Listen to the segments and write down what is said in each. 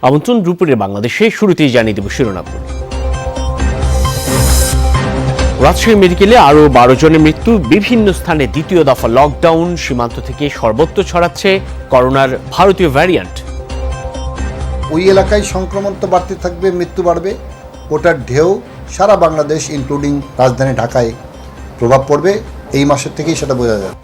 আমন্ত্রণ দুপুরে বাংলাদেশে। শুরুতেই জানিয়ে দেব শিরোনাম। রাজশাহী মেডিকেলে আরও 12 জনের মৃত্যু। বিভিন্ন স্থানে দ্বিতীয় দফা লকডাউন। সীমান্ত থেকে সর্বত্র ছড়াচ্ছে করোনার ভারতীয় ভ্যারিয়েন্ট। ওই এলাকায় সংক্রমণ তো বাড়তে থাকবে, মৃত্যু বাড়বে। ওটার ঢেউ সারা বাংলাদেশ ইনক্লুডিং রাজধানী ঢাকায় প্রভাব পড়বে। এই মাসের থেকেই সেটা বোঝা যায়।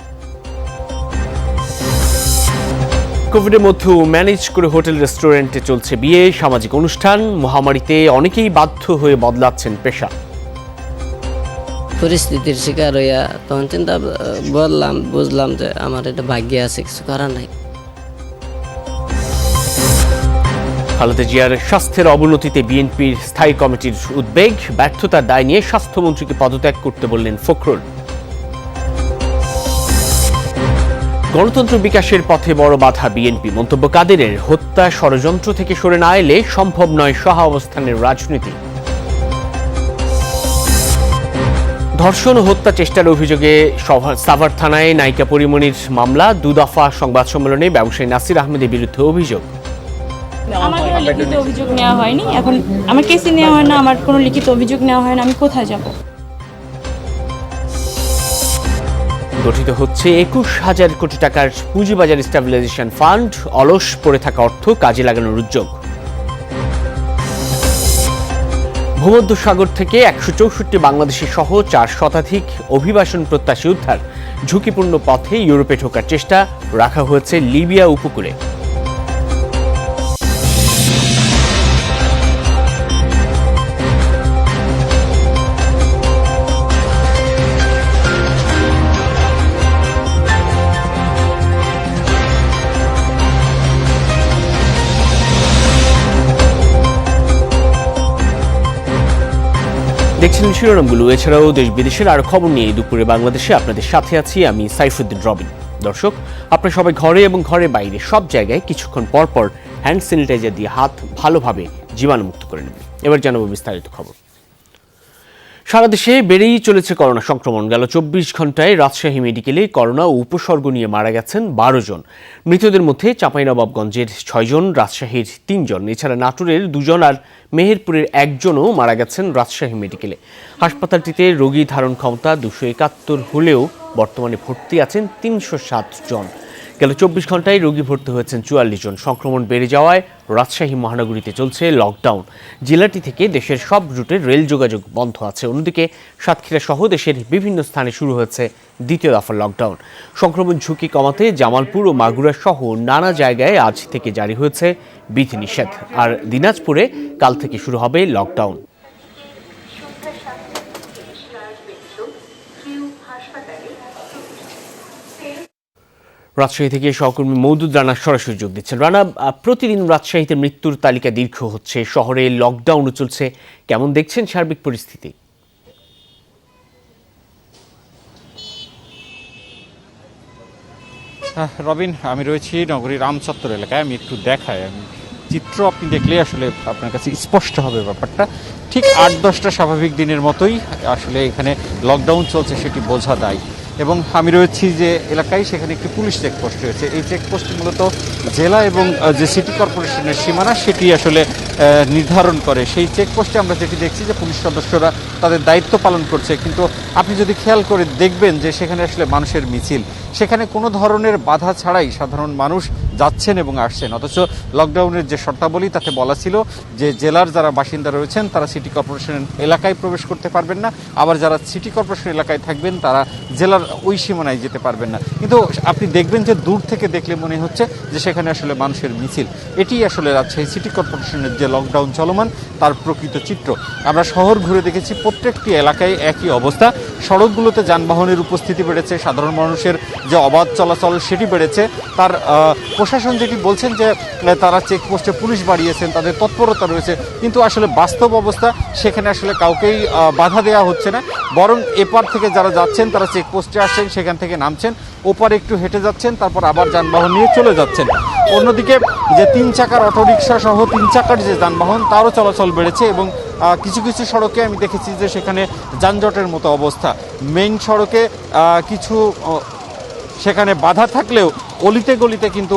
কোভিডের মধ্যেও ম্যানেজ করে হোটেল রেস্টুরেন্টে চলছে বিয়ে, সামাজিক অনুষ্ঠান। মহামারীতে অনেকেই বাধ্য হয়ে বদলাচ্ছেন পেশা। পরিস্থিতির শিকার হইয়া তখন বুঝলাম যে আমার এটা ভাগ্যে আছে, কিছু করার নাই। খালেদা জিয়ার স্বাস্থ্যের অবনতিতে বিএনপির স্থায়ী কমিটির উদ্বেগ। ব্যর্থতার দায় নিয়ে স্বাস্থ্যমন্ত্রীকে পদত্যাগ করতে বললেন ফখরুল। গণতন্ত্র বিকাশের পথে বড় বাধা বিএনপি। মন্তব্য কাদেরের। হত্যা ষড়যন্ত্র থেকে সরে না এলে সম্ভব নয় সহাবস্থানের রাজনীতি। ধর্ষণ ও হত্যা চেষ্টার অভিযোগে সাভার থানায় নায়িকা পরিমণির মামলা। 2 দফা সংবাদ সম্মেলনে ব্যবসায়ী নাসির আহমেদের বিরুদ্ধে অভিযোগ। আমার কোনো লিখিত অভিযোগ নেওয়া হয়নি। এখন আমার কেসে নেওয়া হয় না, আমার কোনো লিখিত অভিযোগ নেওয়া হয় না, আমি কোথায় যাব? গঠিত হচ্ছে 21,000 কোটি টাকার পুঁজিবাজার স্টেবিলাইজেশন ফান্ড। অলস পড়ে থাকা অর্থ কাজে লাগানোর উদ্যোগ। ভূমধ্যসাগর থেকে 164 বাংলাদেশি সহ 4 শতাধিক অভিবাসন প্রত্যাশী উদ্ধার। ঝুঁকিপূর্ণ পথে ইউরোপে ঢোকার চেষ্টা। রাখা হয়েছে লিবিয়া উপকূলে। দেখছিলেন শিরোনামগুলো। এছাড়াও দেশ বিদেশের আরো খবর নিয়ে দুপুরে বাংলাদেশে আপনাদের সাথে আছি আমি সাইফুদ্দিন রবিন। দর্শক, আপনারা সবাই ঘরে এবং ঘরের বাইরে সব জায়গায় কিছুক্ষণ পর পর হ্যান্ড স্যানিটাইজার দিয়ে হাত ভালোভাবে জীবাণুমুক্ত করে নেবেন। এবার জানাবো বিস্তারিত খবর। সারা দেশে বেড়েই চলেছে করোনা সংক্রমণ। গেল 24 ঘন্টায় রাজশাহী মেডিকেলে করোনা ও উপসর্গ নিয়ে মারা গেছেন 12 জন। মৃতদের মধ্যে চাঁপাইনবাবগঞ্জের 6 জন, রাজশাহীর 3 জন, এছাড়া নাটোরের 2 জন আর মেহেরপুরের 1 জনও মারা গেছেন রাজশাহী মেডিকেলে। হাসপাতালটিতে রোগী ধারণ ক্ষমতা 271 হলেও বর্তমানে ভর্তি আছেন 307 জন। গেল 24 ঘন্টায় রোগী ভর্তি হয়েছেন 44 জন। সংক্রমণ বেড়ে যাওয়ায় রাজশাহী মহানগরীতে চলছে লকডাউন। জেলাটি থেকে দেশের সব রুটের রেল যোগাযোগ বন্ধ আছে। অন্যদিকে সাতক্ষীরা সহ দেশের বিভিন্ন স্থানে শুরু হয়েছে দ্বিতীয় দফার লকডাউন। সংক্রমণ ঝুঁকি কমাতে জামালপুর ও মাগুরা সহ নানা জায়গায় আজ থেকে জারি হয়েছে বিধিনিষেধ। আর দিনাজপুরে কাল থেকে শুরু হবে লকডাউন। রাজশাহী থেকে সহকর্মী মওদুদ রানা সরাসরি যোগ দিচ্ছেন। রানা, প্রতিদিন রাজশাহীতে মৃত্যুর তালিকা দীর্ঘ হচ্ছে, শহরে লকডাউনও চলছে, কেমন দেখছেন সার্বিক পরিস্থিতি? রবিন, আমি রয়েছি নগরীর রামচত্বর এলাকায়। আমি একটু দেখাই, চিত্র আপনি দেখলে আসলে আপনার কাছে স্পষ্ট হবে ব্যাপারটা। ঠিক 8-10টা স্বাভাবিক দিনের মতোই আসলে এখানে লকডাউন চলছে, সেটি বোঝা দায়। এবং আমি রয়েছি যে এলাকায়, সেখানে একটি পুলিশ চেকপোস্ট রয়েছে। এই চেকপোস্ট মূলত জেলা এবং যে সিটি কর্পোরেশনের সীমানা সেটি আসলে নির্ধারণ করে। সেই চেকপোস্টে আমরা যেটি দেখছি যে পুলিশ সদস্যরা তাদের দায়িত্ব পালন করছে, কিন্তু আপনি যদি খেয়াল করে দেখবেন যে সেখানে আসলে মানুষের মিছিল, সেখানে কোনো ধরনের বাধা ছাড়াই সাধারণ মানুষ যাচ্ছেন এবং আসছেন। অথচ লকডাউনের যে শর্তাবলী তাতে বলা ছিল যে জেলার যারা বাসিন্দা রয়েছেন তারা সিটি কর্পোরেশনের এলাকায় প্রবেশ করতে পারবেন না, আবার যারা সিটি কর্পোরেশন এলাকায় থাকবেন তারা জেলার ওই সীমানায় যেতে পারবেন না। কিন্তু আপনি দেখবেন যে দূর থেকে দেখলে মনে হচ্ছে যে সেখানে আসলে মানুষের মিছিল। এটি আসলে রাজশাহী সিটি কর্পোরেশনের যে লকডাউন চলমান তার প্রকৃত চিত্র। আমরা শহর ঘুরে দেখেছি, প্রত্যেকটি এলাকায় একই অবস্থা। সড়কগুলোতে যানবাহনের উপস্থিতি বেড়েছে, সাধারণ মানুষের যে অবাধ চলাচল সেটি বেড়েছে। তার প্রশাসন যেটি বলছেন যে তারা চেকপোস্টে পুলিশ বাড়িয়েছেন, তাদের তৎপরতা রয়েছে, কিন্তু আসলে বাস্তব অবস্থা সেখানে আসলে কাউকেই বাধা দেওয়া হচ্ছে না। বরং এপার থেকে যারা যাচ্ছেন তারা চেকপোস্টে আসছেন, সেখান থেকে নামছেন, ওপারে একটু হেঁটে যাচ্ছেন, তারপর আবার যানবাহন নিয়ে চলে যাচ্ছেন। অন্যদিকে যে 3 চাকার অটোরিকশা সহ 3 চাকার যে যানবাহন তারও চলাচল বেড়েছে এবং কিছু কিছু সড়কে আমি দেখেছি যে সেখানে যানজটের মতো অবস্থা। মেইন সড়কে কিছু সেখানে বাধা থাকলেও অলিতে গলিতে কিন্তু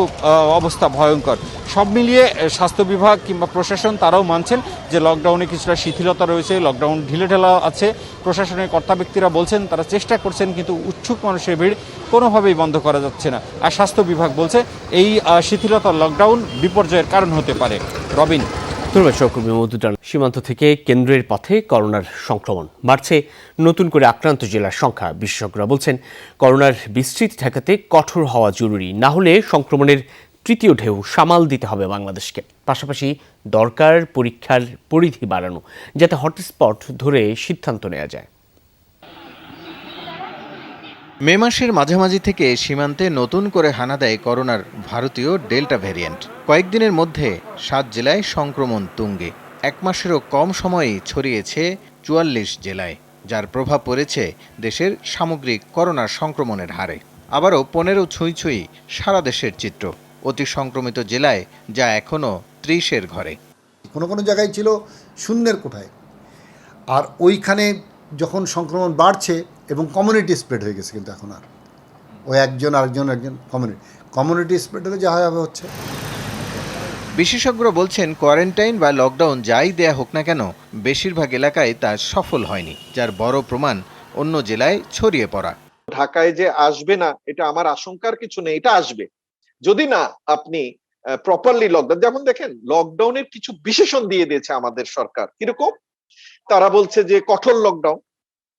অবস্থা ভয়ঙ্কর। সব মিলিয়ে স্বাস্থ্য বিভাগ কিংবা প্রশাসন তারাও মানছেন যে লকডাউনে কিছুটা শিথিলতা রয়েছে, লকডাউন ঢিলেঢালা আছে। প্রশাসনের কর্তা ব্যক্তিরা বলছেন তারা চেষ্টা করছেন, কিন্তু উৎসুক মানুষের ভিড় কোনোভাবেই বন্ধ করা যাচ্ছে না। আর স্বাস্থ্য বিভাগ বলছে এই শিথিলতার লকডাউন বিপর্যয়ের কারণ হতে পারে। রবিন, সহকর্মী মধুটান। সীমান্ত থেকে কেন্দ্রের পথে করোনার সংক্রমণ বাড়ছে, নতুন করে আক্রান্ত জেলার সংখ্যা। বিশেষজ্ঞরা বলছেন করোনার বিস্তৃতি ঠেকাতে কঠোর হওয়া জরুরি, না হলে সংক্রমণের তৃতীয় ঢেউ সামাল দিতে হবে বাংলাদেশকে। পাশাপাশি দরকার পরীক্ষার পরিধি বাড়ানো, যাতে হটস্পট ধরে সিদ্ধান্ত নেওয়া যায়। মে মাসের মাঝামাঝি থেকে সীমান্তে নতুন করে হানা দেয় করোনার ভারতীয় ডেল্টা ভ্যারিয়েন্ট। কয়েকদিনের মধ্যে 7 জেলায় সংক্রমণ তুঙ্গে। 1 মাসেরও কম সময়েই ছড়িয়েছে 44 জেলায়, যার প্রভাব পড়েছে দেশের সামগ্রিক করোনার সংক্রমণের হারে। আবারও 15 ছুঁই সারা দেশের চিত্র। অতি সংক্রমিত জেলায় যা এখনও 30-এর ঘরে। কোনো কোনো জায়গায় ছিল শূন্যের কোঠায়, আর ওইখানে যখন সংক্রমণ বাড়ছে এবং কমিউনিটি স্প্রেড হয়ে গেছে, কিন্তু এখন আর ওই একজন কমিউনিটি স্প্রেড হলে যা হবে হচ্ছে। বিশেষজ্ঞরা বলছেন কোয়ারেন্টাইন বা লকডাউন যাই দেয়া হোক না কেন, বেশিরভাগ এলাকায় তা সফল হয়নি, যার বড় প্রমাণ অন্য জেলায় ছড়িয়ে পড়া। ঢাকায় যে আসবে না এটা আমার আশঙ্কার কিছু নেই, এটা আসবে যদি না আপনি প্রপারলি লকডাউন। যেমন দেখেন লকডাউনের কিছু বিশেষণ দিয়ে দিয়েছে আমাদের সরকার। কিরকম? তারা বলছে যে কঠোর লকডাউন,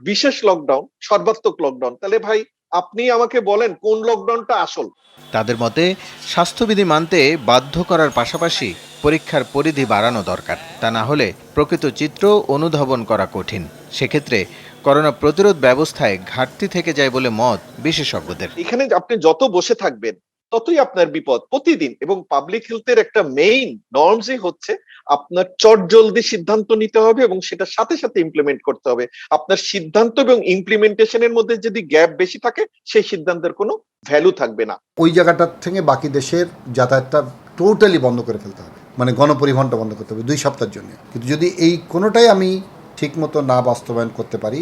বিশেষ লকডাউন, সর্বাত্মক লকডাউন। তাহলে ভাই আপনি আমাকে বলেন কোন লকডাউনটা আসল? তাদের মতে স্বাস্থ্যবিধি মানতে বাধ্য করার পাশাপাশি পরীক্ষার পরিধি বাড়ানো দরকার। তা না হলে প্রকৃত চিত্র অনুধাবন করা কঠিন। সেক্ষেত্রে করোনা প্রতিরোধ ব্যবস্থায় ঘাটতি থেকে যায় বলে মত বিশেষজ্ঞদের। এখানে আপনি যত বসে থাকবেন ততই আপনার বিপদ প্রতিদিন। এবং পাবলিক হেলথের একটা মেইন নর্মসই হচ্ছে আপনার চটজলদি সিদ্ধান্ত নিতে হবে এবং সেটা সাথে সাথে ইমপ্লিমেন্ট করতে হবে। আপনার সিদ্ধান্ত এবং ইমপ্লিমেন্টেশনের মধ্যে যদি গ্যাপ বেশি থাকে, সেই সিদ্ধান্তের কোনো ভ্যালু থাকবে না। ওই জায়গাটার থেকে বাকি দেশের যাতায়াতটা টোটালি বন্ধ করে ফেলতে হবে, মানে গণপরিবহনটা বন্ধ করতে হবে 2 সপ্তাহের জন্য। কিন্তু যদি এই কোনোটাই আমি ঠিকমতো না বাস্তবায়ন করতে পারি,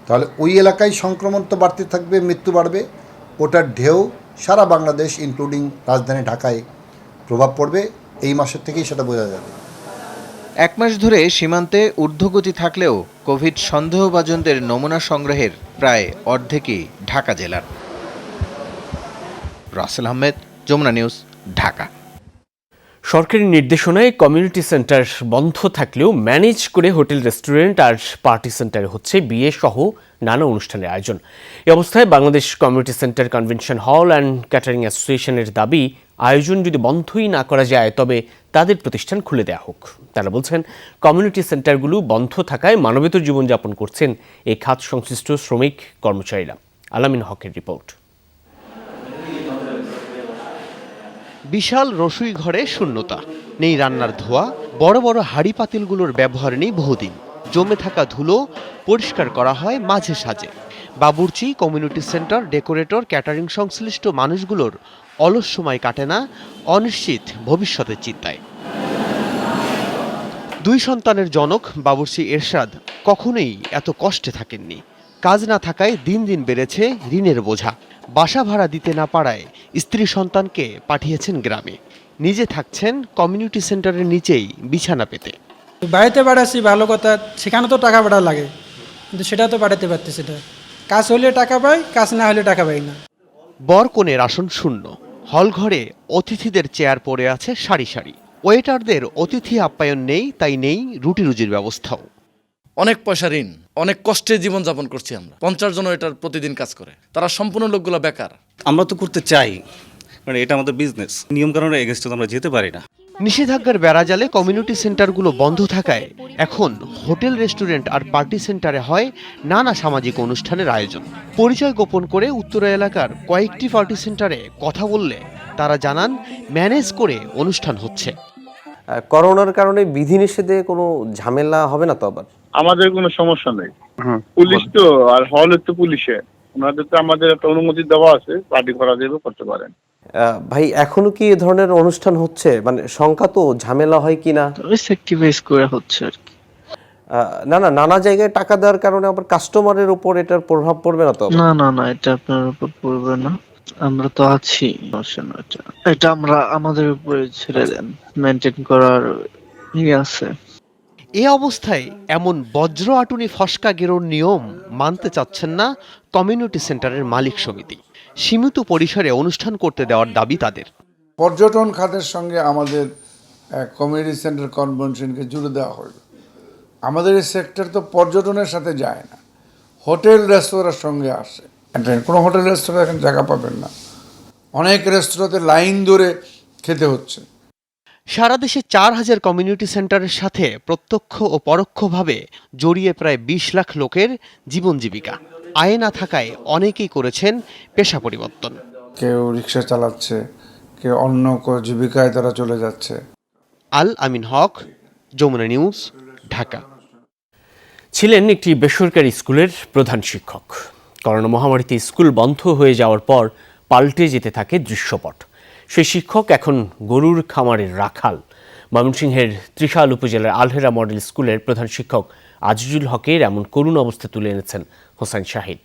তাহলে ওই এলাকায় সংক্রমণ তো বাড়তে থাকবে, মৃত্যু বাড়বে, ওটার ঢেউ সারা বাংলাদেশ ইনক্লুডিং রাজধানী ঢাকায় প্রভাব পড়বে। এই মাসের থেকেই সেটা বোঝা যাবে। 1 মাস ধরে সীমান্তে ঊর্ধ্বগতি থাকলেও কোভিড সন্দেহভাজনদের নমুনা সংগ্রহের প্রায় অর্ধেকই ঢাকা জেলার। রাসেল আহমেদ, যমুনা নিউজ, ঢাকা। সরকারি নির্দেশনায় কমিউনিটি সেন্টার বন্ধ থাকলেও ম্যানেজ করে হোটেল, রেস্টুরেন্ট আর পার্টি সেন্টারে হচ্ছে বিয়ে সহ নানা অনুষ্ঠানের আয়োজন। এই অবস্থায় Bangladesh community centre, convention hall and catering অ্যাসোসিয়েশনের দাবি, আয়োজন যদি বন্ধই না করা যায় তবে তাদের প্রতিষ্ঠান খুলে দেওয়া হোক। তারা বলছেন কমিউনিটি সেন্টারগুলো বন্ধ থাকায় মানবেতর জীবনযাপন করছেন এই খাত সংশ্লিষ্ট শ্রমিক কর্মচারীরা। আলামিন হকের রিপোর্ট। বিশাল রসুই ঘরে শূন্যতা, নেই রান্নার ধোয়া, বড় বড় হাঁড়ি পাতিলগুলোর ব্যবহার নেই বহুদিন। জমে থাকা ধুলো পরিষ্কার করা হয় মাঝে সাঝে। বাবুর্চি, কমিউনিটি সেন্টার, ডেকোরেটর, ক্যাটারিং সংশ্লিষ্ট মানুষগুলোর অলস সময় কাটে না অনিশ্চিত ভবিষ্যতের চিন্তায়। 2 সন্তানের জনক বাবুর্চি এরশাদ কখনোই এত কষ্টে থাকেননি। কাজ না থাকায় দিন দিন বেড়েছে ঋণের বোঝা। বাসা ভাড়া দিতে না পারায় স্ত্রী সন্তানকে পাঠিয়েছেন গ্রামে। নিজে থাকছেন কমিউনিটি সেন্টারের নিচেই বিছানা পেতে। বাড়িতে পাঠাচ্ছি ভালো কথা, সেখানে তো টাকা পাঠা লাগে, কিন্তু সেটা তো পাঠাতে পারতেছি না। কাজ হলে টাকা পাই, কাজ না হলে টাকা পাই না। বর কনের আসন শূন্য, হল ঘরে অতিথিদের চেয়ার পড়ে আছে সারি সারি। ওয়েটারদের অতিথি আপ্যায়ন নেই, তাই নেই রুটি রুজির ব্যবস্থাও। অনেক পয়সা ঋণ, অনেক কষ্টে জীবনযাপন করছি আমরা। 50 জন ওয়েটার প্রতিদিন কাজ করে, তারা সম্পূর্ণ লোকগুলো বেকার। আমরা তো করতে চাই, কারণ এটা আমাদের বিজনেস, নিয়ম কানুনের এগেইনস্টে আমরা যেতে পারি না। নিষেধাজ্ঞার বেড়াজালে কমিউনিটি সেন্টারগুলো বন্ধ থাকায় এখন হোটেল, রেস্টুরেন্ট আর পার্টি সেন্টারে হয় নানা সামাজিক অনুষ্ঠানের আয়োজন। পরিচয় গোপন করে উত্তরা এলাকার কয়েকটি পার্টি সেন্টারে কথা বললে তারা জানান ম্যানেজ করে অনুষ্ঠান হচ্ছে। করোনার কারণে বিধিনিষেধে কোনো ঝামেলা হবে না তো? আবার আমাদের কোনো সমস্যা নেই, পুলিশ তো আর হলের তো পুলিশে, ওনাদের তো আমাদের একটা অনুমতি দেওয়া আছে, পার্টি করা যাবে, করতে পারেন। ভাই এখনো কি এ ধরনের অনুষ্ঠান হচ্ছে? মানে সংখ্যা তো ঝামেলা হয় কিনা স্যাক্রিফাইস করে হচ্ছে আর কি। না না, নানা জায়গায় টাকা দেওয়ার কারণে আবার কাস্টমারের উপর এটার প্রভাব পড়বে না তো? না না না, এটা আপনার উপর পড়বে না। আমরা তো আছি, সমস্যা না এটা। এটা আমরা আমাদের উপরে ছেড়ে দেন, মেনটেন করার আছে। এ অবস্থায় এমন বজ্র আটুনি ফসকা গেরোর নিয়ম মানতে চাচ্ছেন না কমিউনিটি সেন্টারের মালিক সমিতি। সীমিত পরিসরে অনুষ্ঠান করতে দেওয়ার দাবি তাদের। পর্যটন খাতের সঙ্গে আমাদের কমিউনিটি সেন্টার কনভেনশনকে জুড়ে দেওয়া হলো। আমাদের এই সেক্টর তো পর্যটনের সাথে যায় না, হোটেল রেস্তোরাঁর সঙ্গে আসে। কোনো হোটেল রেস্তোরাঁ এখন জায়গা পাবেন না, অনেক রেস্তোরাঁতে লাইন ধরে খেতে হচ্ছে। সারা দেশে 4000 কমিউনিটি সেন্টারের সাথে প্রত্যক্ষ ও পরোক্ষভাবে জড়িয়ে প্রায় 20 লাখ লোকের জীবন জীবিকা। আয় না থাকায় অনেকেই করেছেন পেশা পরিবর্তন। কেউ রিক্সা চালাচ্ছে, কেউ অন্য জীবিকায় তারা চলে যাচ্ছে। আল আমিন হক, যমুনা নিউজ, ঢাকা। ছিলেন একটি বেসরকারি স্কুলের প্রধান শিক্ষক। করোনা মহামারীতে স্কুল বন্ধ হয়ে যাওয়ার পর পাল্টে যেতে থাকে দৃশ্যপট। সেই শিক্ষক এখন গরুর খামারের রাখাল। ময়মনসিংহের ত্রিশাল উপজেলার আলহেরা মডেল স্কুলের প্রধান শিক্ষক আজিজুল হকের এমন করুণ অবস্থা তুলে এনেছেন হোসাইন শাহিদ।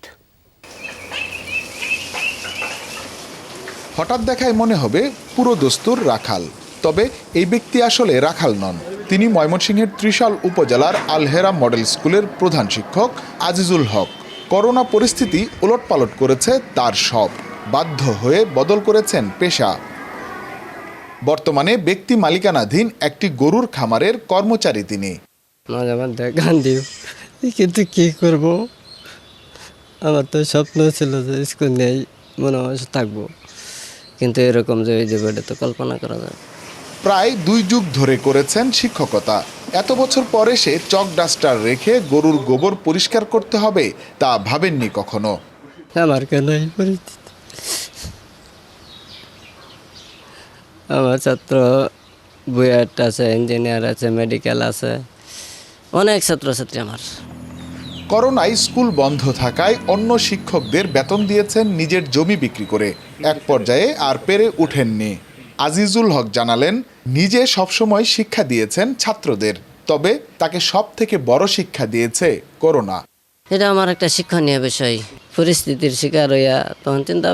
হঠাৎ দেখায় মনে হবে পুরো দস্তুর রাখাল, তবে এই ব্যক্তি আসলে রাখাল নন। তিনি ময়মনসিংহের ত্রিশাল উপজেলার আলহেরা মডেল স্কুলের প্রধান শিক্ষক আজিজুল হক। করোনা পরিস্থিতি উলটপালট করেছে তার সব, বাধ্য হয়ে বদল করেছেন পেশা। বর্তমানে ব্যক্তি মালিকানাধীন একটি গরুর খামারের কর্মচারী তিনি। মাঝে মধ্যে গান দিও, কিন্তু কি করব, আমার তো স্বপ্ন ছিল যে স্কুল নেই মনে হয় থাকবো, কিন্তু এরকম যে ওই জীবনটা তো কল্পনা করা যায়। প্রায় 2 যুগ ধরে করেছেন শিক্ষকতা। এত বছর পরে সে চক ডাস্টার রেখে গরুর গোবর পরিষ্কার করতে হবে তা ভাবেননি কখনো। আমার কেন এই পরিস্থিতি? আমার ছাত্র বুয়েট আছে, ইঞ্জিনিয়ার আছে, মেডিকেল আছে, অনেক ছাত্রছাত্রী আমার। করোনায় স্কুল বন্ধ থাকায় অন্য শিক্ষকদের বেতন দিয়েছেন নিজের জমি বিক্রি করে। এক পর্যায়ে আর পেরে উঠেননি। আজিজুল হক জানালেন, নিজে সবসময় শিক্ষা দিয়েছেন ছাত্রদের, তবে তাকে সব থেকে বড় শিক্ষা দিয়েছে করোনা। এটা আমার একটা শিক্ষণীয় বিষয়। পরিস্থিতির শিকার হইয়া তখন চিন্তা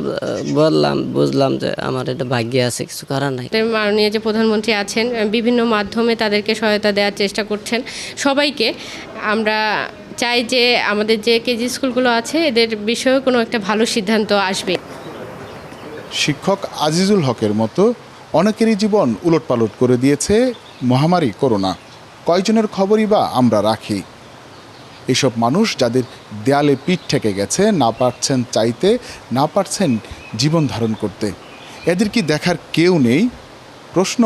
বুঝলাম যে আমার এটা ভাগ্যে আছে, কিছু করার নাই। মাননীয় যে প্রধানমন্ত্রী আছেন, বিভিন্ন মাধ্যমে তাদেরকে সহায়তা দেওয়ার চেষ্টা করছেন সবাইকে। আমরা চাই যে আমাদের যে কেজি স্কুলগুলো আছে এদের বিষয়ে কোনো একটা ভালো সিদ্ধান্ত আসবে। শিক্ষক আজিজুল হকের মতো অনেকেরই জীবন উলটপালট করে দিয়েছে মহামারী করোনা। কয়জনের খবরই বা আমরা রাখি? এসব মানুষ যাদের দেয়ালে পিঠ ঠেকে গেছে, না পারছেন চাইতে, না পারছেন জীবন ধারণ করতে, এদের কি দেখার কেউ নেই? প্রশ্ন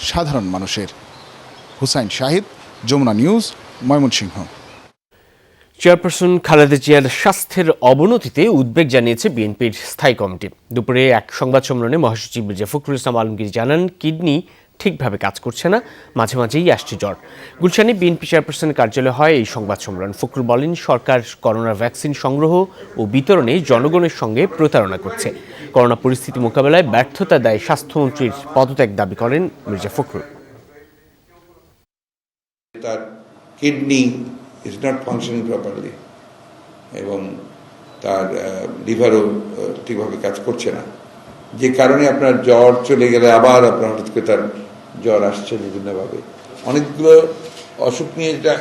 সাধারণ মানুষের। হুসাইন শাহিদ, যমুনা নিউজ, ময়মনসিংহ। চেয়ারপারসন খালেদা জিয়ার স্বাস্থ্যের অবনতিতে উদ্বেগ জানিয়েছে বিএনপির স্থায়ী কমিটি। দুপুরে এক সংবাদ সম্মেলনে মহাসচিব মির্জা ফখরুল ইসলাম আলমগীর জানান, কিডনি ঠিকভাবে কাজ করছে না, মাঝে মাঝেই আসছে জ্বর। গুলশানে বিএনপি চেয়ারপারসনের কার্যালয়ে হয় এই সংবাদ সম্মেলন। ফখরুল বলেন, সরকার করোনা ভ্যাকসিন সংগ্রহ ও বিতরণে জনগণের সঙ্গে প্রতারণা করছে। করোনা পরিস্থিতি মোকাবেলায় ব্যর্থতা দেয় স্বাস্থ্যমন্ত্রীর পদত্যাগ দাবি করেন মির্জা ফখরুল। তার kidney is not functioning properly এবং তার লিভারও ঠিকভাবে কাজ করছে না, যে কারণে আপনার জ্বর চলে গেলে আবার আপনার হঠাৎ করে তার জ্বর আসছে বিভিন্নভাবে। অনেকগুলো অসুখ নিয়ে এটা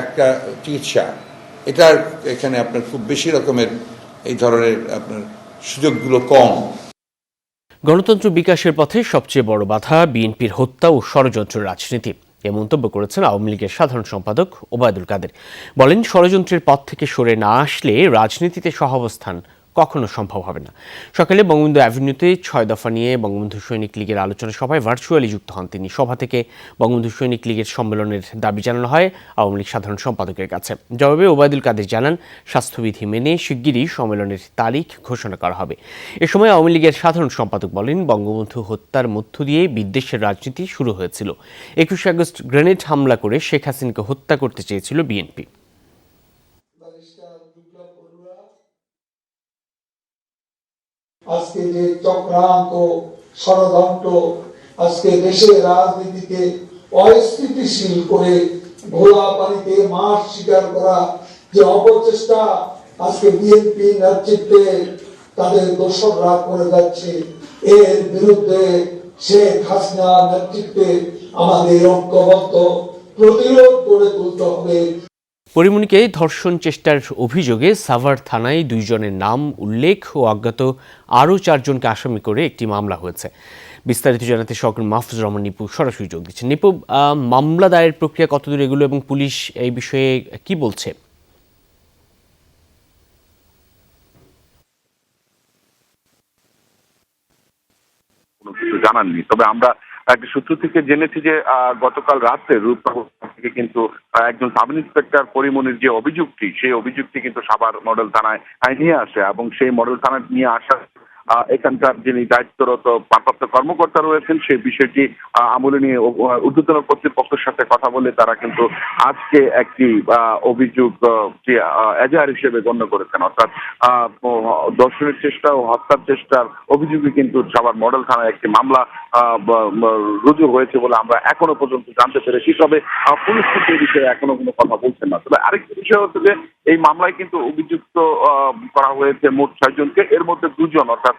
একটা চিকিৎসা, এটা এখানে আপনার খুব বেশি রকমের এই ধরনের আপনার সুযোগগুলো কম। গণতন্ত্র বিকাশের পথে সবচেয়ে বড় বাধা বিএনপির হত্যা ও ষড়যন্ত্রের রাজনীতি, এ মন্তব্য করেছেন আওয়ামী লীগের সাধারণ সম্পাদক ওবায়দুল কাদের। বলেন, ষড়যন্ত্রের পথ থেকে সরে না আসলে রাজনীতিতে সহাবস্থান কখনো সম্ভব হবে না। সকালে বঙ্গবন্ধু অ্যাভিনিউতে 6 দফা নিয়ে বঙ্গবন্ধু সৈনিক লীগের আলোচনা সভায় ভার্চুয়ালি যুক্ত হন তিনি। সভা থেকে বঙ্গবন্ধু সৈনিক লীগের সম্মেলনের দাবি জানানো হয় আওয়ামী লীগ সাধারণ সম্পাদকের কাছে। জবাবে ওবায়দুল কাদের জানান, স্বাস্থ্যবিধি মেনে শিগগিরই সম্মেলনের তারিখ ঘোষণা করা হবে। এ সময় আওয়ামী লীগের সাধারণ সম্পাদক বলেন, বঙ্গবন্ধু হত্যার মধ্য দিয়ে বিদ্বেষের রাজনীতি শুরু হয়েছিল। 21 আগস্ট গ্রেনেড হামলা করে শেখ হাসিনাকে হত্যা করতে চেয়েছিল বিএনপি। আজকে যে চক্রান্ত ষড়যন্ত্র আজকে দেশের রাজনীতিকে অস্থিতিশীল করে ঘোলা পানিতে মাছ শিকার করা যে অপচেষ্টা আজকে বিএনপি নেতৃত্বে তাদের দোসররা করে যাচ্ছে। এর বিরুদ্ধে শেখ হাসিনা নেতৃত্বে আমাদের ঐক্যবদ্ধ প্রতিরোধ গড়ে তুলতে হবে। পরিমণিকে ধর্ষণ চেষ্টার অভিযোগে সাভার থানায় 2 জনের নাম উল্লেখ ও অজ্ঞাত আরও 4 জনকে আসামি করে একটি মামলা হয়েছে। বিস্তারিত জানাতে সহকর্মী মাহফুজুর রহমান নিপু সরাসরি যোগ দিচ্ছেন। নিপু, মামলা দায়ের প্রক্রিয়া কতদূর এগুলো এবং পুলিশ এই বিষয়ে কি বলছে? কোনো কিছু জানাননি, তবে আমরা একটা সূত্র থেকে জেনেছি যে গতকাল রাতে রূপনগর থেকে কিন্তু একজন সাব ইন্সপেক্টর পরিমণির যে অভিযোগটি, সেই অভিযোগটি কিন্তু সাভার মডেল থানায় নিয়ে আসে এবং সেই মডেল থানায় নিয়ে আসার এখানকার যিনি দায়িত্বরত ভারপ্রাপ্ত কর্মকর্তা রয়েছেন সেই বিষয়টি আমলে নিয়ে ঊর্ধ্বতন কর্তৃপক্ষের সাথে কথা বলে তারা কিন্তু আজকে একটি অভিযোগ এজাহার হিসেবে গণ্য করেছেন, অর্থাৎ ধর্ষণের চেষ্টা ও হত্যার চেষ্টার অভিযোগে কিন্তু সাভার মডেল থানায় একটি মামলা রুজু হয়েছে বলে আমরা এখনো পর্যন্ত জানতে পেরেছি। তবে পুলিশ কিন্তু এই বিষয়ে এখনো কোনো কথা বলছেন না। তবে আরেকটি বিষয় হচ্ছে যে এই মামলায় কিন্তু অভিযুক্ত করা হয়েছে মোট 6 জনকে, এর মধ্যে 2 জন অর্থাৎ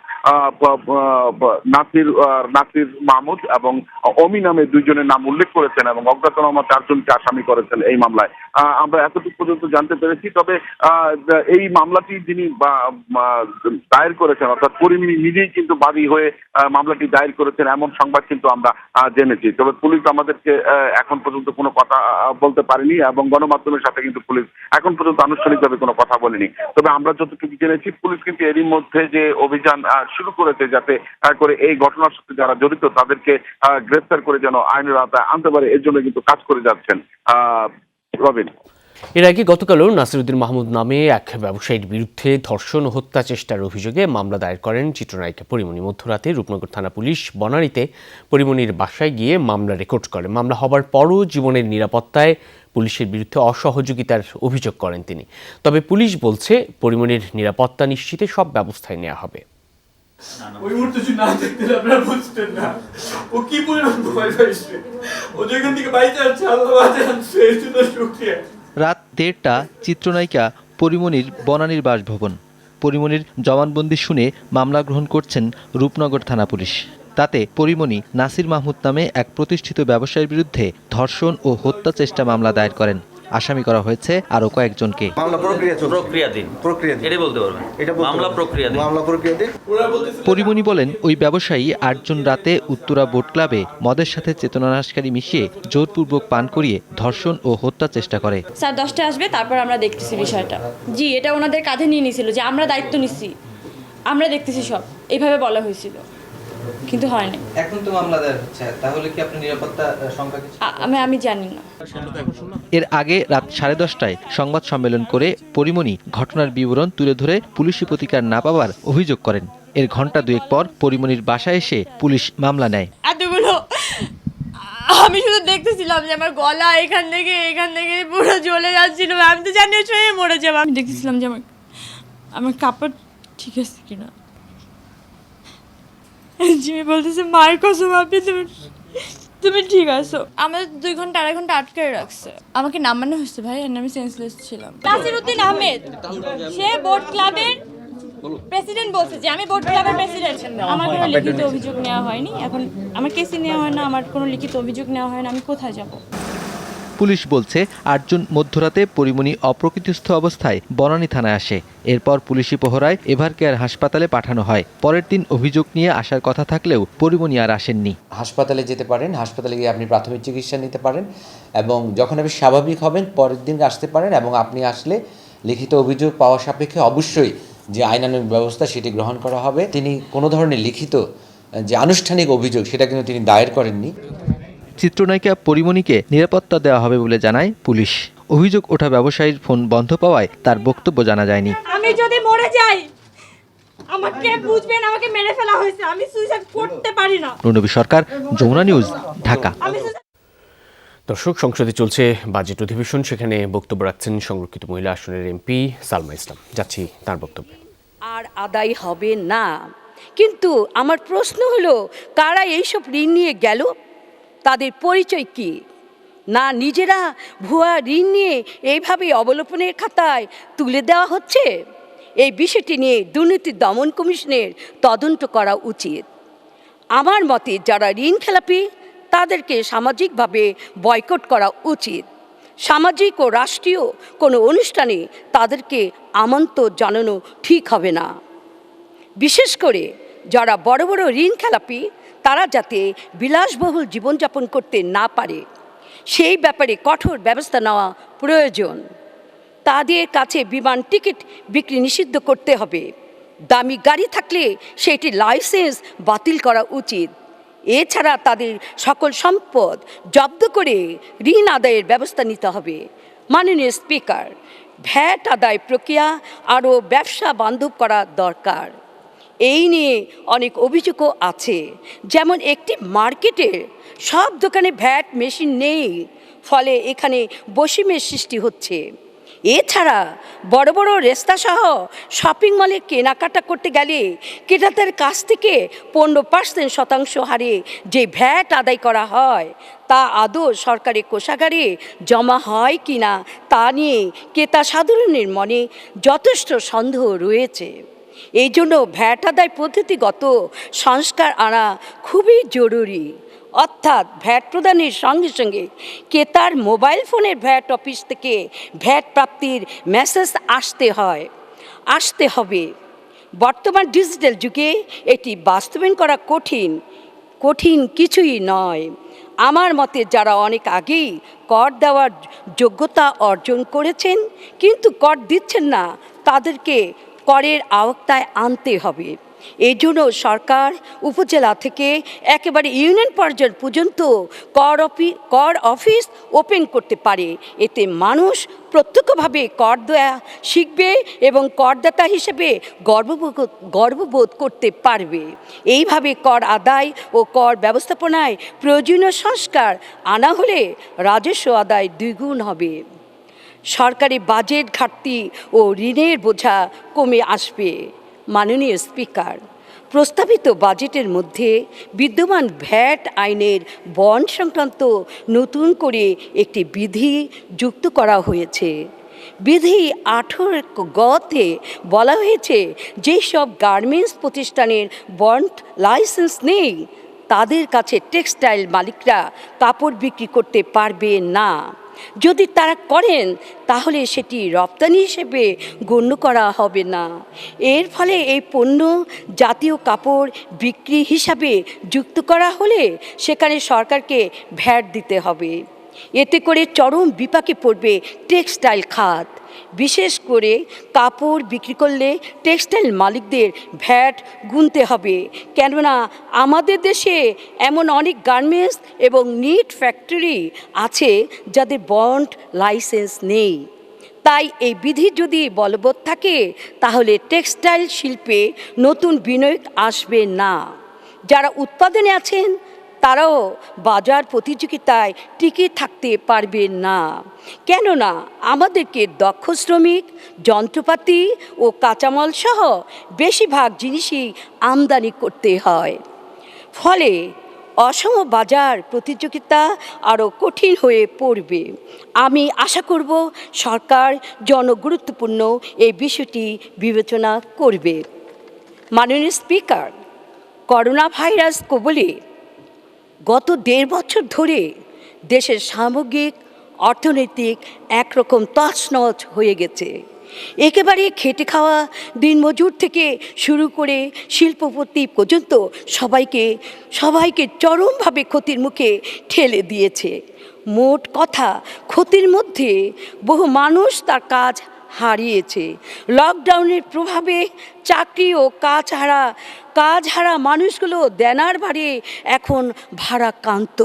নাসির মাহমুদ এবং অমি নামে 2 জনের নাম উল্লেখ করেছেন এবং অজ্ঞাতনামা 4 জনকে আসামি করেছেন এই মামলায়। আমরা এতটুকু পর্যন্ত জানতে পেরেছি। তবে এই মামলাটি যিনি দায়ের করেছেন অর্থাৎ পরিমণি নিজেই কিন্তু বাদী হয়ে মামলাটি দায়ের করেছেন এমন সংবাদ কিন্তু আমরা জেনেছি। তবে পুলিশ আমাদেরকে এখন পর্যন্ত কোনো কথা বলতে পারেনি এবং গণমাধ্যমের সাথে কিন্তু পুলিশ এখন পর্যন্ত আনুষ্ঠানিকভাবে কোনো কথা বলেনি। তবে আমরা যতটুকু জেনেছি পুলিশ কিন্তু এরই মধ্যে যে অভিযান শুরু করেছে যাতে করে এই ঘটনার সাথে যারা জড়িত তাদেরকে গ্রেফতার করে যেন আইনের আওতায় আনতে পারে এর জন্য কিন্তু কাজ করে যাচ্ছেন। রবিন, এর আগে গতকালও নাসিরউদ্দিন মাহমুদ নামে এক ব্যবসায়ীর বিরুদ্ধে ধর্ষণ ও হত্যা চেষ্টার অভিযোগে মামলা দায়ের করেন চিত্রনায়িকা পরিমণি। মধ্যরাতে রূপনগর থানা পুলিশ বনানীতে পরিমণির বাসায় গিয়ে মামলা রেকর্ড করে। মামলা হবার পরও জীবনের নিরাপত্তায় পুলিশের বিরুদ্ধে অসহযোগিতার অভিযোগ করেন তিনি। তবে পুলিশ বলছে পরিমণির নিরাপত্তা নিশ্চিতে সব ব্যবস্থাই নেওয়া হবে। ওই মুহূর্তে যদি না দেখতেন আপনারা বুঝতেন না ও কি পরিমাণ ভয় পাইছে। ও যেখান থেকে বাইরে যাচ্ছে আল্লাহ বাঁচায় আনছে, এই জন্য শুকরিয়া। রাত 1:30টা চিত্রনায়িকা পরিমণির বনানীর বাসভবন। পরিমণির জবানবন্দি শুনে মামলা গ্রহণ করছেন রূপনগর থানা পুলিশ। তাতে পরিমণি নাসির মাহমুদ নামে এক প্রতিষ্ঠিত ব্যবসায়ীর বিরুদ্ধে ধর্ষণ ও হত্যা চেষ্টা মামলা দায়ের করেন। আসামি করা হয়েছে আরও কয়েকজনকে। পরিমণি বলেন ওই ব্যবসায়ী 8 জন রাতে উত্তরা বোট ক্লাবে মদের সাথে চেতনানাশকারী মিশিয়ে জোরপূর্বক পান করিয়ে ধর্ষণ ও হত্যা চেষ্টা করে। স্যার 10টায় আসবে, তারপর আমরা দেখতেছি বিষয়টা। জি, এটা ওনাদের কাঁধে নিয়ে নিয়েছিল যে আমরা দায়িত্ব নিচ্ছি, আমরা দেখতেছি সব, এইভাবে বলা হয়েছিল, কিন্তু হয়নি। এখন তো মামলা দায়ের হচ্ছে, তাহলে কি আপনি নিরাপত্তা সংখ্যা কিছু? আমি জানি না। এর আগে রাত 10:30টায় সংবাদ সম্মেলন করে পরিমণি ঘটনার বিবরণ তুলে ধরে পুলিশি প্রতিকার না পাওয়ার অভিযোগ করেন। এর ঘণ্টা 2 পর পরিমণির বাসায় এসে পুলিশ মামলা নেয়। এতগুলো আমি শুধু দেখতেছিলাম যে আমার গলা এখান থেকে পুরো জ্বলে যাচ্ছিল। আমি তো জানি ছুঁয়ে মরে যাবো। আমি দেখতেছিলাম যে আমার কাপড় ঠিক আছে কিনা। জিমি বলতেছে মায়ের কসম আপনি তুমি ঠিক আছো। আমাদের 2 ঘন্টা 2.5 ঘন্টা আটকে রাখছে। আমাকে নামানো হয়েছে ভাই, এর আমি সেন্সলেস ছিলাম। নাসিরউদ্দিন আহমেদ সে বোট ক্লাবের প্রেসিডেন্ট বলছে যে আমি বোট ক্লাবের প্রেসিডেন্ট। আমার কোনো লিখিত অভিযোগ নেওয়া হয়নি। এখন আমার কেসে নেওয়া হয় না, আমার কোনো লিখিত অভিযোগ নেওয়া হয় না, আমি কোথায় যাব? পুলিশ বলছে 8 জন মধ্যরাতে পরিমণি অপ্রকৃতিস্থ অবস্থায় বনানী থানায় আসে। এরপর পুলিশি প্রহরায় এভারকেয়ার হাসপাতালে পাঠানো হয়। পরের দিন অভিযোগ নিয়ে আসার কথা থাকলেও পরিমণি আর আসেননি। হাসপাতালে যেতে পারেন, হাসপাতালে গিয়ে আপনি প্রাথমিক চিকিৎসা নিতে পারেন এবং যখন আপনি স্বাভাবিক হবেন পরের দিন আসতে পারেন এবং আপনি আসলে লিখিত অভিযোগ পাওয়া সাপেক্ষে অবশ্যই যে আইনানুগ ব্যবস্থা সেটি গ্রহণ করা হবে। তিনি কোনো ধরনের লিখিত যে আনুষ্ঠানিক অভিযোগ সেটা কিন্তু তিনি দায়ের করেননি। চিত্রনায়িকা পরিমণিকে নিরাপত্তা দেওয়া হবে বলে জানায় পুলিশ। অভিযোগ ওঠা ব্যবসায়ীর ফোন বন্ধ পাওয়ায় তার বক্তব্য জানা যায়নি। আমি যদি মরে যাই আমাকে বুঝবেন, আমাকে মেরে ফেলা হয়েছে, আমি সুইসাইড করতে পারি না। রণবী সরকার, যমুনা নিউজ, ঢাকা। দর্শক, সংসদে চলছে বাজেট অধিবেশন, সেখানে বক্তব্য রাখছেন সংরক্ষিত মহিলা আসনের এমপি সালমা ইসলাম। যাচ্ছি তার বক্তব্যে। আর আদায় হবে না, কিন্তু আমার প্রশ্ন হলো কারা এইসব ঋণ নিয়ে গেল, তাদের পরিচয় কি? না নিজেরা ভুয়া ঋণ নিয়ে এইভাবে অবলোপনের খাতায় তুলে দেওয়া হচ্ছে? এই বিষয়টি নিয়ে দুর্নীতি দমন কমিশনের তদন্ত করা উচিত। আমার মতে যারা ঋণ খেলাপি তাদেরকে সামাজিকভাবে বয়কট করা উচিত। সামাজিক ও রাষ্ট্রীয় কোনো অনুষ্ঠানে তাদেরকে আমন্ত্রণ জানানো ঠিক হবে না। বিশেষ করে যারা বড় বড় ঋণ খেলাপি তারা যাতে বিলাসবহুল জীবনযাপন করতে না পারে সেই ব্যাপারে কঠোর ব্যবস্থা নেওয়া প্রয়োজন। তাদের কাছে বিমান টিকিট বিক্রি নিষিদ্ধ করতে হবে। দামি গাড়ি থাকলে সেটি লাইসেন্স বাতিল করা উচিত। এছাড়া তাদের সকল সম্পদ জব্দ করে ঋণ আদায়ের ব্যবস্থা নিতে হবে। মাননীয় স্পিকার, ভ্যাট আদায় প্রক্রিয়া আরও ব্যবসা বান্ধব করা দরকার। এই নিয়ে অনেক অভিযোগও আছে, যেমন একটি মার্কেটে সব দোকানে ভ্যাট মেশিন নেই, ফলে এখানে বৈষম্যের সৃষ্টি হচ্ছে। এছাড়া বড় বড় রেস্তাসহ শপিং মলে কেনাকাটা করতে গেলে ক্রেতাদের কাছ থেকে 15% হারে যে ভ্যাট আদায় করা হয় তা আদৌ সরকারি কোষাগারে জমা হয় কিনা তা নিয়ে ক্রেতা সাধারণের মনে যথেষ্ট সন্দেহ রয়েছে। এই জন্য ভ্যাট আদায় পদ্ধতিগত সংস্কার আনা খুবই জরুরি। অর্থাৎ ভ্যাট প্রদানের সঙ্গে সঙ্গে ক্রেতার মোবাইল ফোনের ভ্যাট অফিস থেকে ভ্যাট প্রাপ্তির মেসেজ আসতে হবে। বর্তমান ডিজিটাল যুগে এটি বাস্তবায়ন করা কঠিন কিছুই নয়। আমার মতে যারা অনেক আগেই কর দেওয়ার যোগ্যতা অর্জন করেছেন কিন্তু কর দিচ্ছেন না তাদেরকে করের আওতায় আনতে হবে। এই জন্য সরকার উপজেলা থেকে একেবারে ইউনিয়ন পর্যায় পর্যন্ত কর অফিস ওপেন করতে পারে। এতে মানুষ প্রত্যক্ষভাবে কর দেওয়া শিখবে এবং করদাতা হিসেবে গর্ববোধ করতে পারবে। এইভাবে কর আদায় ও কর ব্যবস্থাপনায় প্রয়োজনীয় সংস্কার আনা হলে রাজস্ব আদায় দ্বিগুণ হবে। সরকারি বাজেট ঘাটতি ও ঋণের বোঝা কমে আসবে। মাননীয় স্পিকার, প্রস্তাবিত বাজেটের মধ্যে বিদ্যমান ভ্যাট আইনের বন্ড সংক্রান্ত নতুন করে একটি বিধি যুক্ত করা হয়েছে। বিধি 18(গ)তে বলা হয়েছে যেসব গার্মেন্টস প্রতিষ্ঠানের বন্ড লাইসেন্স নেই তাদের কাছে টেক্সটাইল মালিকরা কাপড় বিক্রি করতে পারবে না। যদি তারা করেন তাহলে সেটি রপ্তানি হিসেবে গণ্য করা হবে না। এর ফলে এই পণ্য জাতীয় কাপড় বিক্রি হিসাবে যুক্ত করা হলে সেখানে সরকারকে ভ্যাট দিতে হবে। এতে করে চরম বিপাকে পড়বে টেক্সটাইল খাত। বিশেষ করে কাপড় বিক্রি করলে টেক্সটাইল মালিকদের ভ্যাট গুনতে হবে, কেননা আমাদের দেশে এমন অনেক গার্মেন্টস এবং নিট ফ্যাক্টরি আছে যাদের বন্ড লাইসেন্স নেই। তাই এই বিধি যদি বলবৎ থাকে তাহলে টেক্সটাইল শিল্পে নতুন বিনিয়োগ আসবে না। যারা উৎপাদনে আছেন তারাও বাজার প্রতিযোগিতায় টিকে থাকতে পারবে না, কেননা আমাদেরকে দক্ষ শ্রমিক, যন্ত্রপাতি ও কাঁচামাল সহ বেশিরভাগ জিনিসই আমদানি করতে হয়। ফলে অসম বাজার প্রতিযোগিতা আরও কঠিন হয়ে পড়বে। আমি আশা করব সরকার জনগুরুত্বপূর্ণ এই বিষয়টি বিবেচনা করবে। মাননীয় স্পিকার, করোনা ভাইরাস কবলে গত 1.5 বছর ধরে দেশের সামগ্রিক অর্থনৈতিক একরকম তছনছ হয়ে গেছে। একেবারে খেটে খাওয়া দিনমজুর থেকে শুরু করে শিল্পপতি পর্যন্ত সবাইকে চরমভাবে ক্ষতির মুখে ঠেলে দিয়েছে। মোট কথা, ক্ষতির মধ্যে বহু মানুষ তার কাজ হারিয়েছে। লকডাউনের প্রভাবে চাকরি ও কাজ হারা মানুষগুলো দেনার ভারে এখন ভারাক্রান্ত।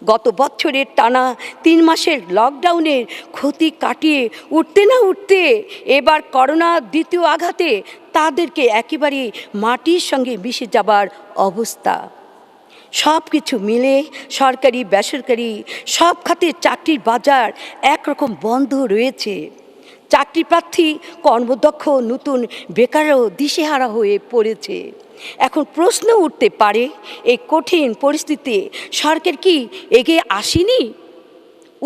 গত বছরের টানা 3 মাসের লকডাউনের ক্ষতি কাটিয়ে উঠতে না উঠতে এবার করোনার দ্বিতীয় আঘাতে তাদেরকে একেবারে মাটির সঙ্গে মিশে যাবার অবস্থা। সব কিছু মিলে সরকারি বেসরকারি সব খাতে চাকরির বাজার একরকম বন্ধ রয়েছে। চাকরি প্রার্থী, কর্মদক্ষ নতুন বেকারও দিশেহারা হয়ে পড়েছে। এখন প্রশ্ন উঠতে পারে, এই কঠিন পরিস্থিতিতে সরকার কি এগিয়ে আসেনি?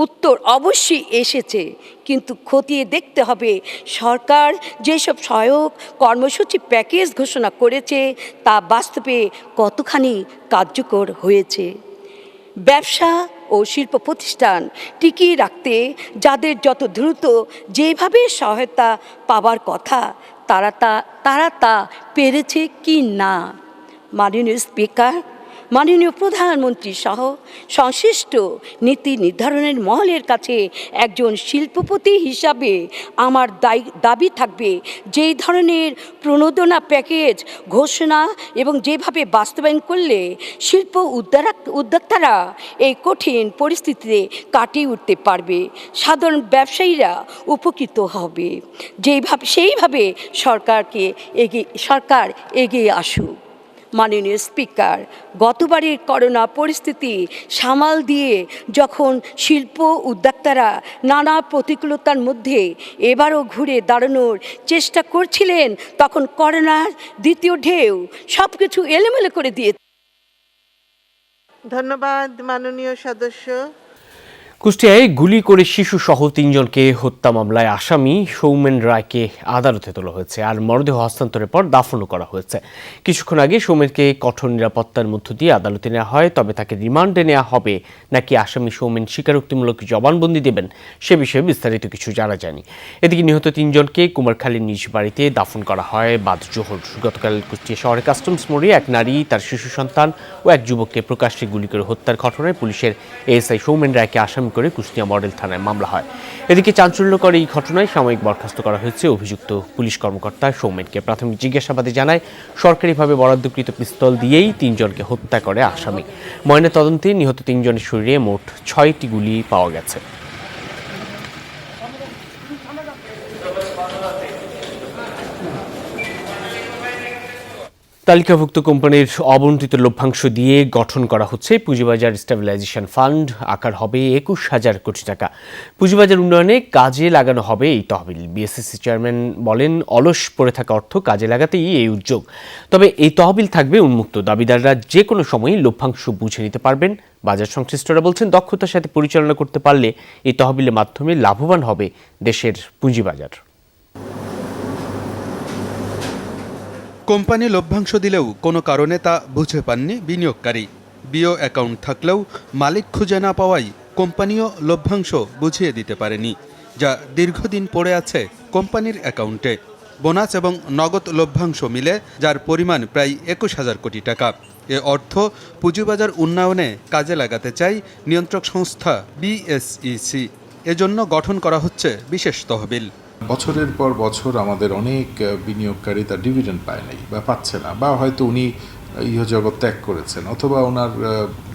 উত্তর অবশ্যই এসেছে, কিন্তু খতিয়ে দেখতে হবে সরকার যেসব সহায়ক কর্মসূচি প্যাকেজ ঘোষণা করেছে তা বাস্তবে কতখানি কার্যকর হয়েছে। ব্যবসা ও শিল্প প্রতিষ্ঠান টিকিয়ে রাখতে যাদের যত দ্রুত যেভাবে সহায়তা পাওয়ার কথা তারা তা পেরেছে কি না। মাননীয় স্পিকার, মাননীয় প্রধানমন্ত্রী সহ সংশ্লিষ্ট নীতি নির্ধারণের মহলের কাছে একজন শিল্পপতি হিসাবে আমার দাবি থাকবে, যেই ধরনের প্রণোদনা প্যাকেজ ঘোষণা এবং যেভাবে বাস্তবায়ন করলে শিল্প উদ্যোক্তারা এই কঠিন পরিস্থিতিতে কাটিয়ে উঠতে পারবে, সাধারণ ব্যবসায়ীরা উপকৃত হবে, সেইভাবে সরকার এগিয়ে আসুক। মাননীয় স্পিকার, গতবারের করোনা পরিস্থিতি সামাল দিয়ে যখন শিল্প উদ্যোক্তারা নানা প্রতিকূলতার মধ্যে এবারও ঘুরে দাঁড়ানোর চেষ্টা করছিলেন, তখন করোনার দ্বিতীয় ঢেউ সব কিছু এলোমেলো করে দিয়ে। ধন্যবাদ মাননীয় সদস্য। কুষ্টিয়ায় গুলি করে শিশুসহ 3 জনকে হত্যা মামলায় আসামি সৌমেন রায়কে আদালতে তোলা হয়েছে, আর মরদেহ হস্তান্তরের পর দাফনও করা হয়েছে। কিছুক্ষণ আগে সৌমেনকে কঠোর নিরাপত্তার মধ্য দিয়ে আদালতে নেওয়া হয়, তবে তাকে রিমান্ডে নেওয়া হবে নাকি আসামি সৌমেন স্বীকারোক্তিমূলক জবানবন্দি দেবেন সে বিষয়ে বিস্তারিত কিছু জানা যায়নি। এদিকে নিহত 3 জনকে কুমারখালীর নিজ বাড়িতে দাফন করা হয় বাদ জোহর। গতকাল কুষ্টিয়া শহরে কাস্টমস মোড়ে এক নারী, তার শিশু সন্তান ও এক যুবককে প্রকাশ্যে গুলি করে হত্যার ঘটনায় পুলিশের এএসআই সৌমেন রায়কে আসামি করে কুষ্টিয়া মডেল থানায় মামলা হয়। এদিকে চাঞ্চল্যকর এই ঘটনায় সাময়িক বরখাস্ত করা হয়েছে অভিযুক্ত পুলিশ কর্মকর্তা সৌমেনকে। প্রাথমিক জিজ্ঞাসাবাদে জানায়, সরকারিভাবে বরাদ্দকৃত পিস্তল দিয়েই 3 জনকে হত্যা করে আসামি। ময়না তদন্তে নিহত 3 জনের শরীরে মোট 6টি গুলি পাওয়া গেছে। তালিকাভুক্ত কোম্পানির অবন্টিত লভ্যাংশ দিয়ে গঠন করা হচ্ছে পুঁজিবাজার স্টেবিলাইজেশন ফান্ড। আকার হবে 21,000 কোটি টাকা। পুঁজিবাজার উন্নয়নে কাজে লাগানো হবে এই তহবিল। বিএসসিসি চেয়ারম্যান বলেন, অলস পড়ে থাকা অর্থ কাজে লাগাতেই এই উদ্যোগ। তবে এই তহবিল থাকবে উন্মুক্ত, দাবিদাররা যে কোনো সময়ই লভ্যাংশ বুঝে নিতে পারবেন। বাজার সংশ্লিষ্টরা বলছেন, দক্ষতার সাথে পরিচালনা করতে পারলে এই তহবিলের মাধ্যমে লাভবান হবে দেশের পুঁজিবাজার। কোম্পানি লভ্যাংশ দিলেও কোনো কারণে তা বুঝে পাননি বিনিয়োগকারী। বিও অ্যাকাউন্ট থাকলেও মালিক খুঁজে না পাওয়ায় কোম্পানিও লভ্যাংশ বুঝিয়ে দিতে পারেনি, যা দীর্ঘদিন পড়ে আছে কোম্পানির অ্যাকাউন্টে। বোনাস এবং নগদ লভ্যাংশ মিলে যার পরিমাণ প্রায় 21,000 কোটি টাকা। এ অর্থ পুঁজিবাজার উন্নয়নে কাজে লাগাতে চায় নিয়ন্ত্রক সংস্থা বিএসইসি। এজন্য গঠন করা হচ্ছে বিশেষ তহবিল। বছরের পর বছর আমাদের অনেক বিনিয়োগকারী তার ডিভিডেন্ড পায় নাই বা পাচ্ছে না, বা হয়তো উনি ইহজগৎ ত্যাগ করেছেন, অথবা ওনার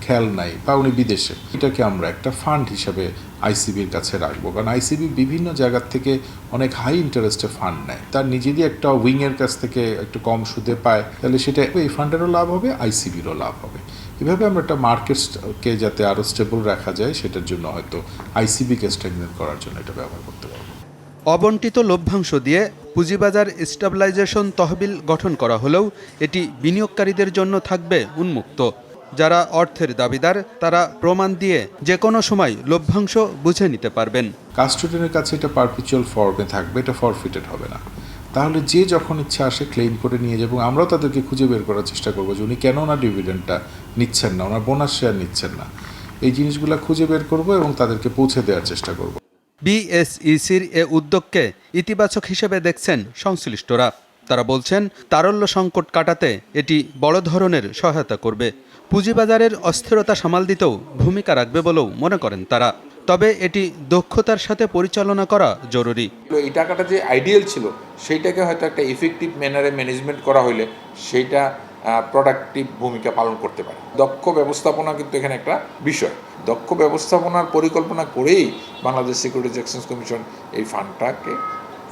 খেয়াল নাই, বা উনি বিদেশে। এটাকে আমরা একটা ফান্ড হিসাবে আইসিবির কাছে রাখবো, কারণ আইসিবি বিভিন্ন জায়গার থেকে অনেক হাই ইন্টারেস্টে ফান্ড নেয়, তার নিজেরই একটা উইংয়ের কাছ থেকে একটু কম সুদে পায়, তাহলে সেটা এই ফান্ডেরও লাভ হবে, আইসিবিরও লাভ হবে। এভাবে আমরা একটা মার্কেটকে যাতে আরও স্টেবল রাখা যায়, সেটার জন্য হয়তো আইসিবিকে স্ট্রেংথেন করার জন্য এটা ব্যবহার করতে পারবো। অবন্টিত লভ্যাংশ দিয়ে পুঁজিবাজার স্টেবিলাইজেশন তহবিল গঠন করা হলেও এটি বিনিয়োগকারীদের জন্য থাকবে উন্মুক্ত। যারা অর্থের দাবিদার তারা প্রমাণ দিয়ে যে কোনো সময় লভ্যাংশ বুঝে নিতে পারবেন। কাস্টোডিয়ানের কাছে এটা পারপিচুয়াল ফর্মে থাকবে, এটা ফরফিটেড হবে না। তাহলে যে যখন ইচ্ছা আসে ক্লেম করে নিয়ে যাবো। আমরাও তাদেরকে খুঁজে বের করার চেষ্টা করবো যে উনি কেন ওনার ডিভিডেন্ডটা নিচ্ছেন না, ওনার বোনাস শেয়ার নিচ্ছেন না। এই জিনিসগুলো খুঁজে বের করব এবং তাদেরকে পৌঁছে দেওয়ার চেষ্টা করব। বিএসইসির এ উদ্যোগকে ইতিবাচক হিসেবে দেখছেন সংশ্লিষ্টরা। তারা বলছেন, তারল্য সংকট কাটাতে এটি বড় ধরনের সহায়তা করবে। পুঁজিবাজারের অস্থিরতা সামাল দিতেও ভূমিকা রাখবে বলেও মনে করেন তারা। তবে এটি দক্ষতার সাথে পরিচালনা করা জরুরি। এই টাকাটা যে আইডিয়াল ছিল, সেইটাকে হয়তো একটা ইফেক্টিভ ম্যানারে ম্যানেজমেন্ট করা হলে সেইটা প্রোডাক্টিভ ভূমিকা পালন করতে পারে। দক্ষ ব্যবস্থাপনা কিন্তু এখানে একটা বিষয়। দক্ষ ব্যবস্থাপনার পরিকল্পনা করেই বাংলাদেশ সিকিউরিটিজ এক্সচেঞ্জ কমিশন এই ফান্ডটাকে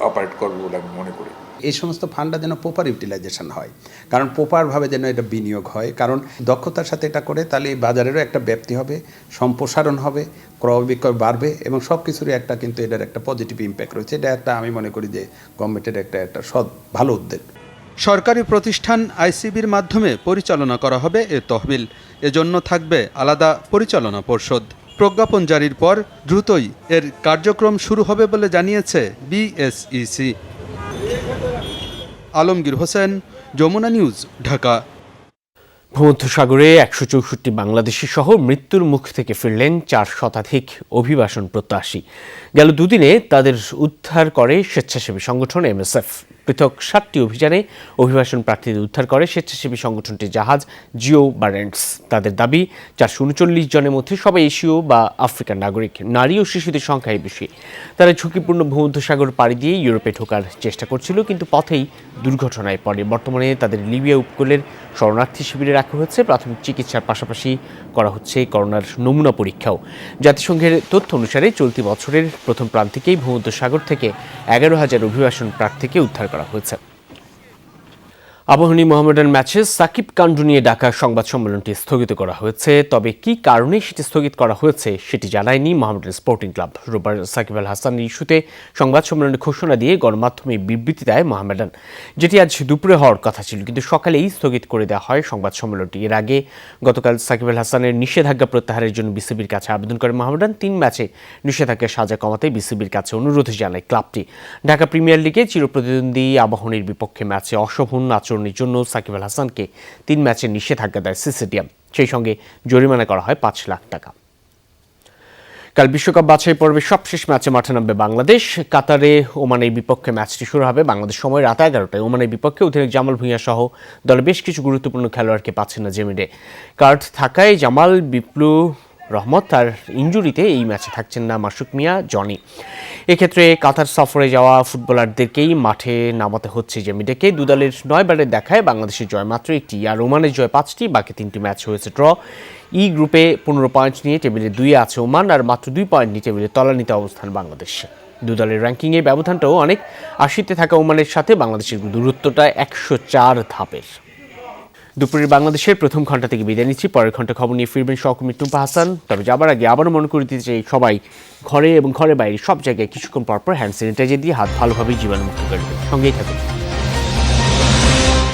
অপারেট করবে বলে আমি মনে করি। এই সমস্ত ফান্ডটা যেন প্রপার ইউটিলাইজেশন হয়, কারণ প্রপারভাবে যেন এটা বিনিয়োগ হয়, কারণ দক্ষতার সাথে এটা করে তাহলে এই বাজারেরও একটা ব্যাপ্তি হবে, সম্প্রসারণ হবে, ক্রয় বিক্রয় বাড়বে এবং সব কিছুরই একটা কিন্তু এটার একটা পজিটিভ ইম্প্যাক্ট রয়েছে। এটা একটা আমি মনে করি যে গভর্নমেন্টের একটা ভালো উদ্যোগ। সরকারি প্রতিষ্ঠান আইসিবির মাধ্যমে পরিচালনা করা হবে এ তহবিল। এজন্য থাকবে আলাদা পরিচালনা পর্ষদ। প্রজ্ঞাপন জারির পর দ্রুতই এর কার্যক্রম শুরু হবে বলে জানিয়েছে বিএসইসি। আলমগীর হোসেন, যমুনা নিউজ, ঢাকা। ভূমধ্যসাগরে 164 বাংলাদেশি সহ মৃত্যুর মুখ থেকে ফিরলেন 4 শতাধিক অভিবাসন প্রত্যাশী। গেল দুদিনে তাদের উদ্ধার করে স্বেচ্ছাসেবী সংগঠন MSF। পৃথক 7টি অভিযানে অভিবাসন প্রার্থীদের উদ্ধার করে স্বেচ্ছাসেবী সংগঠনটির জাহাজ জিও বারেন্টস। তাদের দাবি 439 জনের মধ্যে সবাই এশীয় বা আফ্রিকান নাগরিক, নারী ও শিশুদের সংখ্যাই বেশি। তারা ঝুঁকিপূর্ণ ভূমধ্যসাগর পাড়ি দিয়ে ইউরোপে ঢোকার চেষ্টা করছিল, কিন্তু পথেই দুর্ঘটনায় পড়ে। বর্তমানে তাদের লিবিয়া উপকূলের শরণার্থী শিবিরে রাখা হয়েছে। প্রাথমিক চিকিৎসার পাশাপাশি করা হচ্ছে করোনার নমুনা পরীক্ষাও। জাতিসংঘের তথ্য অনুসারে চলতি বছরের প্রথম প্রান্তিকেই ভূমধ্যসাগর থেকে 11,000 অভিবাসন প্রার্থীকে উদ্ধার করা হয়েছে। আবাহনী মোহামেডান ম্যাচে সাকিব কান্ডু নিয়ে ডাকা সংবাদ সম্মেলনটি স্থগিত করা হয়েছে। তবে কি কারণে সেটি স্থগিত করা হয়েছে সেটি জানায়নি মোহামেডান স্পোর্টিং ক্লাব। রোববার সাকিব আল হাসানের ইস্যুতে সংবাদ সম্মেলনে ঘোষণা দিয়ে গণমাধ্যমে বিবৃতি দেয় মোহামেডান, যেটি আজ দুপুরে হওয়ার কথা ছিল, কিন্তু সকালেই স্থগিত করে দেওয়া হয় সংবাদ সম্মেলনটি। এর আগে গতকাল সাকিব আল হাসানের নিষেধাজ্ঞা প্রত্যাহারের জন্য বিসিবির কাছে আবেদন করে মোহামেডান। 3 ম্যাচে নিষেধাজ্ঞার সাজা কমাতে বিসিবির কাছে অনুরোধ জানায় ক্লাবটি। ঢাকা প্রিমিয়ার লিগে চিরপ্রতিদ্বন্দ্বী আবাহনীর বিপক্ষে ম্যাচে অশোভন আচরণের জন্য সাকিব আল হাসানকে 3 ম্যাচের নিষেধাজ্ঞা দেয় সিসিডিএম। সেই সঙ্গে জরিমানা করা হয় 5 লাখ টাকা। কাল বিশ্বকাপ বাছাই পর্বে সবশেষ ম্যাচে মাঠে নামবে বাংলাদেশ। কাতারে ওমানের বিপক্ষে ম্যাচটি শুরু হবে বাংলাদেশ সময় রাত 11টায়। ওমানের বিপক্ষে অধিনায়ক জামাল ভুঁইয়া সহ দলে বেশ কিছু গুরুত্বপূর্ণ খেলোয়াড়কে পাচ্ছেন না জেমিডে। কার্ড থাকায় জামাল, বিপ্লু রহমত আর ইনজুরিতে এই ম্যাচে থাকছেন না মাসুক মিয়া, জনি। এক্ষেত্রে কাতার সফরে যাওয়া ফুটবলারদেরকেই মাঠে নামাতে হচ্ছে জেমিডেকে। 2 দলের 9 বারের দেখায় বাংলাদেশের জয় মাত্র 1টি, আর ওমানের জয় 5টি, বাকি 3টি ম্যাচ হয়েছে ড্র। ই গ্রুপে 15 পয়েন্ট নিয়ে টেবিলে 2-এ আছে ওমান, আর মাত্র 2 পয়েন্ট নিয়ে টেবিলে তলানিতে অবস্থান বাংলাদেশ। 2 দলের র্যাঙ্কিংয়ে ব্যবধানটাও অনেক। 80তে থাকা ওমানের সাথে বাংলাদেশের দূরত্বটা 104 ধাপের। দুপুরের বাংলাদেশের প্রথম ঘন্টা থেকে বিদায় নিচ্ছি। পরের ঘন্টা খবর নিয়ে ফিরবেন সহকর্মী টুম্পা হাসান। তবে যাবার আগে আবারও মনে করে দিতে চাই, সবাই ঘরে এবং ঘরে বাইরে সব জায়গায় কিছুক্ষণ পরপর হ্যান্ড স্যানিটাইজার দিয়ে হাত ভালোভাবে জীবাণুমুক্ত করবেন। সঙ্গেই থাকুন।